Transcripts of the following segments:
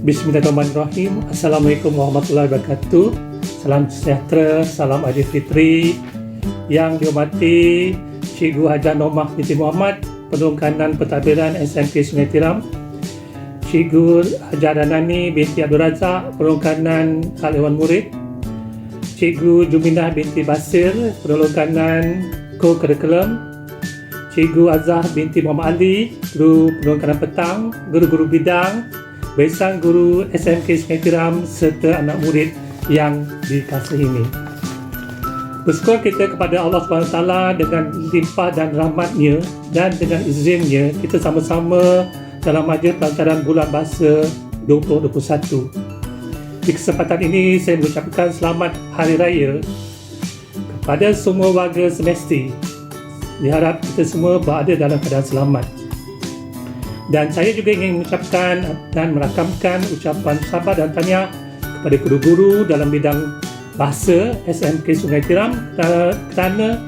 Bismillahirrahmanirrahim. Assalamualaikum warahmatullahi wabarakatuh. Salam sejahtera, salam Aidilfitri. Yang dihormati Cikgu Hajah Normah binti Muhammad, Penuh Kanan Pentadbiran SMK Sungai Tiram. Cikgu Hajah Danani binti Abdul Razak, Penuh Kanan Hal Ehwal Murid. Cikgu Juminah binti Basir, Penuh Kanan Co-Curriculum. Cikgu Azhar binti Muhammad Ali, Guru Penuh Kanan Petang, Guru-Guru Bidang, besan guru SMK Sungai Tiram serta anak murid yang dikasihi ini. Bersyukur kita kepada Allah SWT dengan limpah dan rahmat-Nya, dan dengan izinnya kita sama-sama dalam majlis pelancaran bulan bahasa 2021. Di kesempatan ini saya mengucapkan selamat Hari Raya kepada semua warga semesti. Diharap kita semua berada dalam keadaan selamat. Dan saya juga ingin mengucapkan dan merakamkan ucapan sahabat dan tahniah kepada guru-guru dalam bidang bahasa SMK Sungai Tiram kerana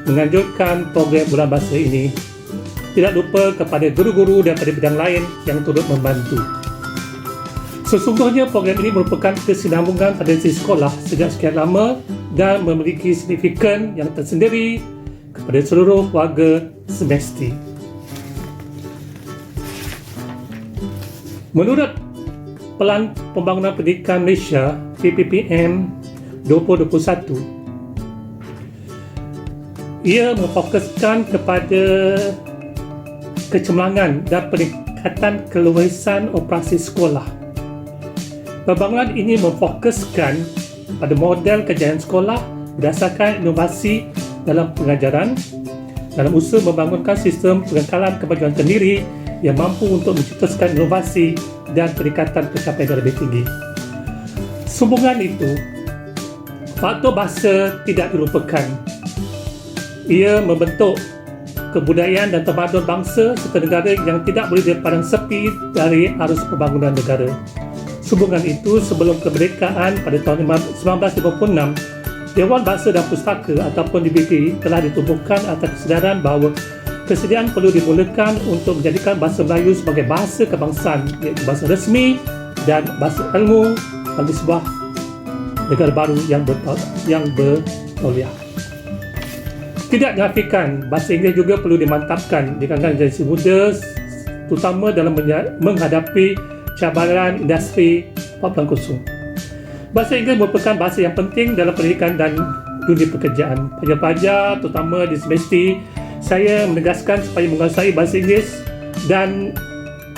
menganjurkan program bulan bahasa ini. Tidak lupa kepada guru-guru daripada bidang lain yang turut membantu. Sesungguhnya program ini merupakan kesinambungan tradisi sekolah sejak sekian lama dan memiliki signifikan yang tersendiri kepada seluruh warga semesti. Menurut Pelan Pembangunan Pendidikan Malaysia PPPM 2021, ia memfokuskan kepada kecemerlangan dan peningkatan keluasan operasi sekolah. Pembangunan ini memfokuskan pada model kejayaan sekolah berdasarkan inovasi dalam pengajaran dalam usaha membangunkan sistem pengekalan kemajuan sendiri yang mampu untuk mencetuskan inovasi dan peningkatan pencapaian yang lebih tinggi. Sambungan itu, faktor bahasa tidak dilupakan. Ia membentuk kebudayaan dan tamadun bangsa serta negara yang tidak boleh dipandang sepi dari arus pembangunan negara. Sambungan itu, sebelum kemerdekaan pada tahun 1956, Dewan Bahasa dan Pustaka ataupun DBP telah ditumbuhkan atas kesedaran bahawa kesediaan perlu dimulakan untuk menjadikan bahasa Melayu sebagai bahasa kebangsaan, iaitu bahasa rasmi dan bahasa ilmu bagi sebuah negara baru yang bertauliah. Tidak dinafikan, bahasa Inggeris juga perlu dimantapkan di kalangan generasi muda, terutama dalam menghadapi cabaran industri 4.0. Bahasa Inggeris merupakan bahasa yang penting dalam pendidikan dan dunia pekerjaan. Pelajar-pelajar, terutama di semesti, saya menegaskan supaya menguasai bahasa Inggeris dan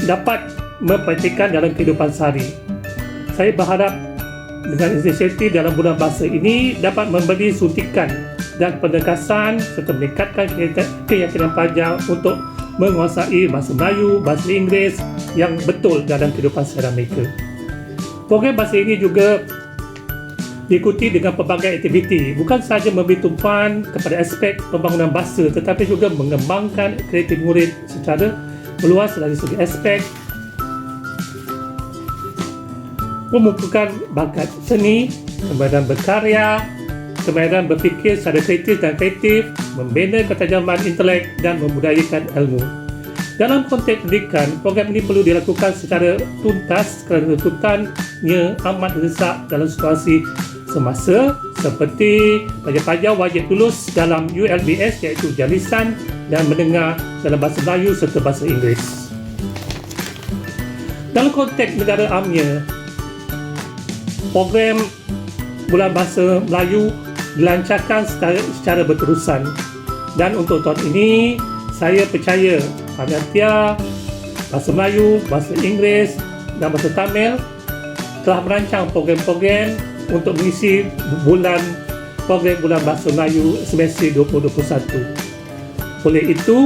dapat mempraktikkan dalam kehidupan sehari. Saya berharap dengan inisiatif dalam bulan bahasa ini dapat memberi suntikan dan penegasan serta meningkatkan keyakinan pelajar untuk menguasai bahasa Melayu, bahasa Inggeris yang betul dalam kehidupan sehari mereka. Program bahasa ini juga diikuti dengan pelbagai aktiviti, bukan sahaja memberi tumpuan kepada aspek pembangunan bahasa tetapi juga mengembangkan kreatif murid secara meluas dari segi aspek memupukkan bakat seni, kemahiran berkarya, kemahiran berfikir secara kreatif, membina ketajaman intelek dan membudayakan ilmu. Dalam konteks pendidikan, program ini perlu dilakukan secara tuntas kerana tuntutannya amat mendesak dalam situasi semasa seperti pelajar-pelajar wajib lulus dalam ULBS iaitu ujian lisan dan mendengar dalam bahasa Melayu serta bahasa Inggeris. Dalam konteks negara amnya, program bulan bahasa Melayu dilancarkan secara berterusan, dan untuk tahun ini saya percaya panitia bahasa Melayu, bahasa Inggeris dan bahasa Tamil telah merancang program-program untuk mengisi program bulan bahasa Melayu semestri 2021. Oleh itu,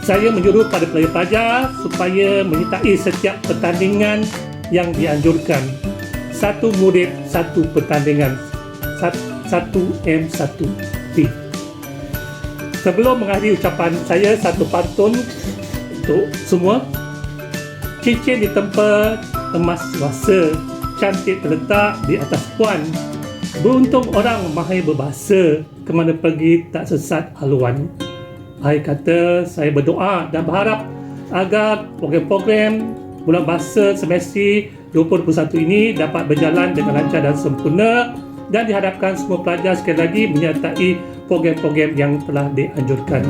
saya menyuruh pada pelajar-pelajar supaya menyertai setiap pertandingan yang dianjurkan. Satu murid, satu pertandingan. 1M1P. Sebelum mengakhiri ucapan saya, satu pantun untuk semua. Cincin di tempat emas kuasa, cantik terletak di atas puan. Beruntung orang mahir berbahasa, kemana pergi tak sesat haluan. Akhir kata, saya berdoa dan berharap agar program-program bulan bahasa semestri 2021 ini dapat berjalan dengan lancar dan sempurna, dan diharapkan semua pelajar sekali lagi menyertai program-program yang telah dianjurkan.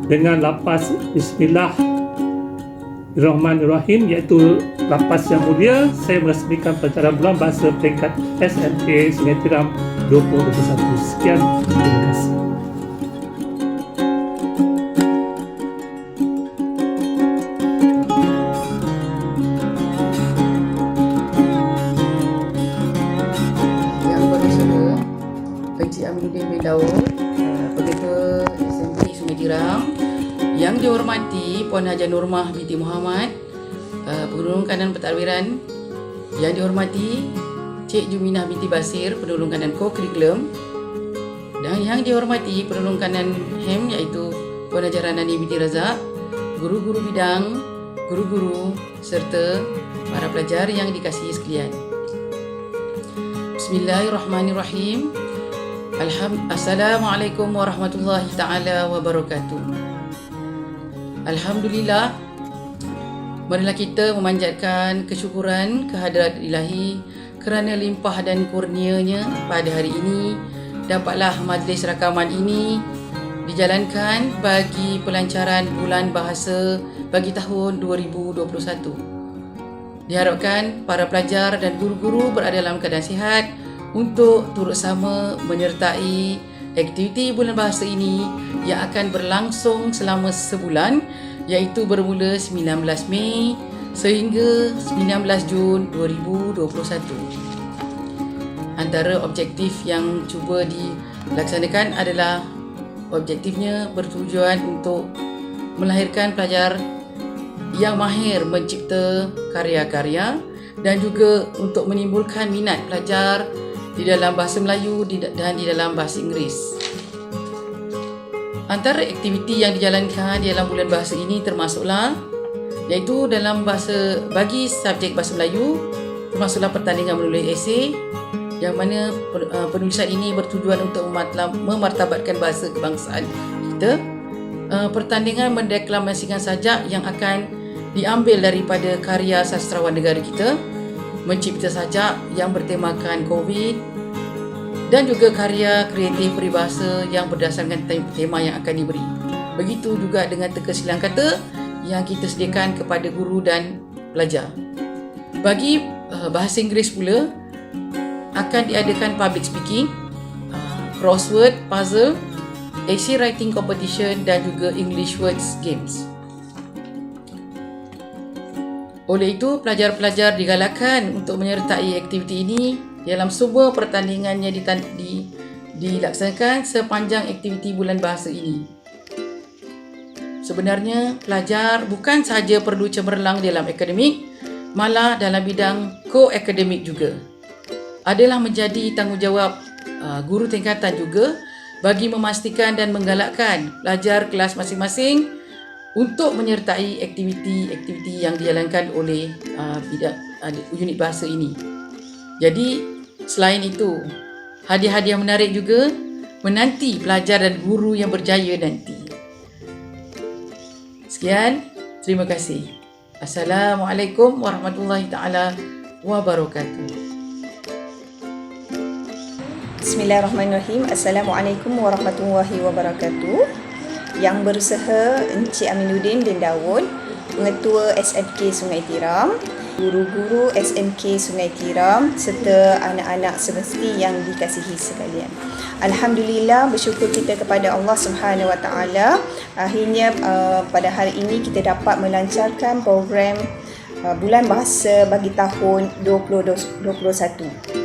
Dengan lapas Bismillahirrahmanirrahim, iaitu lapas yang mulia, saya meresmikan pelajaran bulan bahasa peringkat SMK Sungai Tiram 2021. Sekian, terima kasih. Yang bersedia, Encik Aminuddin bin Daud, Pengetua SMK Sungai Tiram. Yang dihormati Puan Haja Nurmah binti Muhammad, Penolong Kanan Pentadbiran. Yang dihormati Cik Juminah binti Basir, Penolong Kanan Co-Curriculum. Dan yang dihormati Penolong Kanan HEM, iaitu Puan Haja Ranani binti Razak, guru-guru bidang, guru-guru serta para pelajar yang dikasihi sekalian. Bismillahirrahmanirrahim. Assalamualaikum warahmatullahi taala wabarakatuh. Alhamdulillah, marilah kita memanjatkan kesyukuran kehadrat ilahi kerana limpah dan kurnianya pada hari ini dapatlah majlis rakaman ini dijalankan bagi pelancaran bulan bahasa bagi tahun 2021. Diharapkan para pelajar dan guru-guru berada dalam keadaan sihat untuk turut sama menyertai aktiviti bulan bahasa ini yang akan berlangsung selama sebulan, iaitu bermula 19 Mei sehingga 19 Jun 2021. Antara objektif yang cuba dilaksanakan adalah objektifnya bertujuan untuk melahirkan pelajar yang mahir mencipta karya-karya dan juga untuk menimbulkan minat pelajar di dalam bahasa Melayu dan di dalam bahasa Inggeris. Antara aktiviti yang dijalankan di dalam bulan bahasa ini termasuklah iaitu dalam bahasa bagi subjek bahasa Melayu termasuklah pertandingan menulis esei yang mana penulisan ini bertujuan untuk memartabatkan bahasa kebangsaan kita. Pertandingan mendeklamasikan sajak yang akan diambil daripada karya sastrawan negara kita, mencipta sajak yang bertemakan COVID, dan juga karya kreatif peribahasa yang berdasarkan tema yang akan diberi. Begitu juga dengan teka silang kata yang kita sediakan kepada guru dan pelajar. Bagi bahasa Inggeris pula, akan diadakan public speaking, crossword puzzle, essay writing competition dan juga English words games. Oleh itu, pelajar-pelajar digalakkan untuk menyertai aktiviti ini dalam semua pertandingannya dilaksanakan sepanjang aktiviti bulan bahasa ini. Sebenarnya, pelajar bukan sahaja perlu cemerlang dalam akademik, malah dalam bidang ko-akademik juga. Adalah menjadi tanggungjawab guru tingkatan juga bagi memastikan dan menggalakkan pelajar kelas masing-masing untuk menyertai aktiviti-aktiviti yang dijalankan oleh unit bahasa ini. Jadi, selain itu, hadiah-hadiah menarik juga menanti pelajar dan guru yang berjaya nanti. Sekian, terima kasih. Assalamualaikum warahmatullahi taala wabarakatuh. Bismillahirrahmanirrahim. Assalamualaikum warahmatullahi wabarakatuh. Yang berusaha Encik Aminuddin bin Daud, Pengetua SMK Sungai Tiram, guru-guru SMK Sungai Tiram serta anak-anak semesti yang dikasihi sekalian. Alhamdulillah, bersyukur kita kepada Allah Subhanahu Wa Taala. Akhirnya pada hari ini kita dapat melancarkan program bulan bahasa bagi tahun 2021.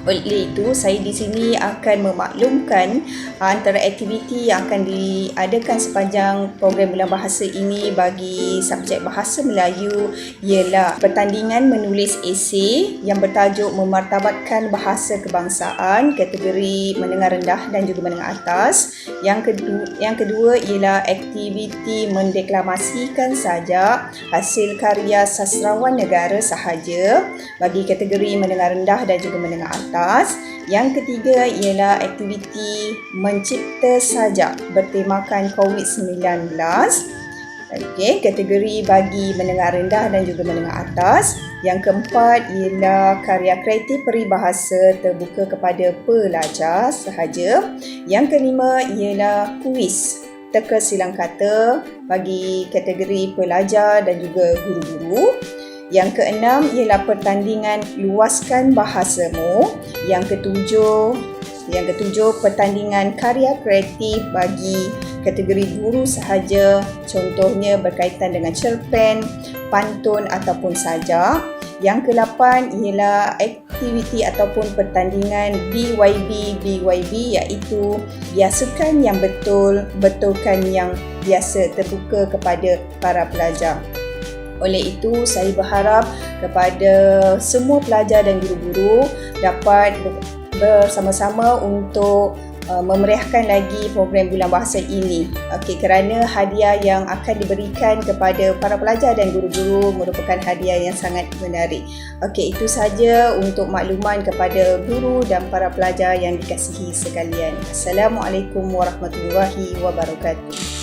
Oleh itu, saya di sini akan memaklumkan antara aktiviti yang akan diadakan sepanjang program bulan bahasa ini bagi subjek bahasa Melayu ialah pertandingan menulis esei yang bertajuk memartabatkan bahasa kebangsaan kategori menengah rendah dan juga menengah atas. Yang kedua ialah aktiviti mendeklamasikan sajak hasil karya sastrawan negara sahaja bagi kategori menengah rendah dan juga menengah atas. Yang ketiga ialah aktiviti mencipta sajak bertemakan COVID-19. Okey, kategori bagi menengah rendah dan juga menengah atas. Yang keempat ialah karya kreatif peribahasa terbuka kepada pelajar sahaja. Yang kelima ialah kuis teka silang kata bagi kategori pelajar dan juga guru-guru. Yang keenam ialah pertandingan luaskan bahasamu. Yang ketujuh pertandingan karya kreatif bagi kategori guru sahaja, contohnya berkaitan dengan cerpen, pantun ataupun sajak. Yang ke-8 ialah aktiviti ataupun pertandingan BYB iaitu biasakan yang betul, betulkan yang biasa, terbuka kepada para pelajar. Oleh itu, saya berharap kepada semua pelajar dan guru-guru dapat bersama-sama untuk memeriahkan lagi program Bulan Bahasa ini. Okey, kerana hadiah yang akan diberikan kepada para pelajar dan guru-guru merupakan hadiah yang sangat menarik. Okey, itu saja untuk makluman kepada guru dan para pelajar yang dikasihi sekalian. Assalamualaikum warahmatullahi wabarakatuh.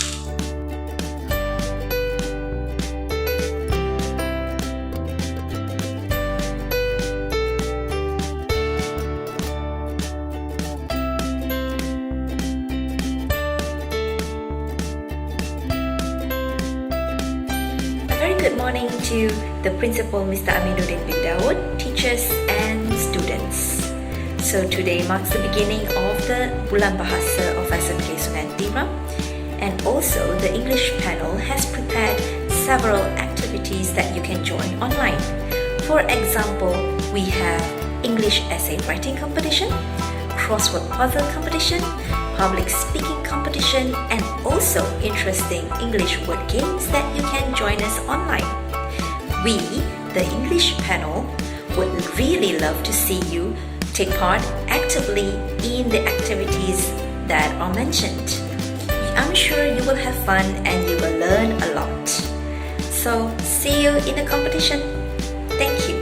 Good morning to the Principal Mr. Aminuddin bin Daud, teachers and students. So today marks the beginning of the Bulan Bahasa of SMK Sungai Tiram, and also the English panel has prepared several activities that you can join online. For example, we have English essay writing competition, crossword puzzle competition, public speaking competition, and also interesting English word games that you can join us online. We, the English panel, would really love to see you take part actively in the activities that are mentioned. I'm sure you will have fun and you will learn a lot. So, see you in the competition. Thank you.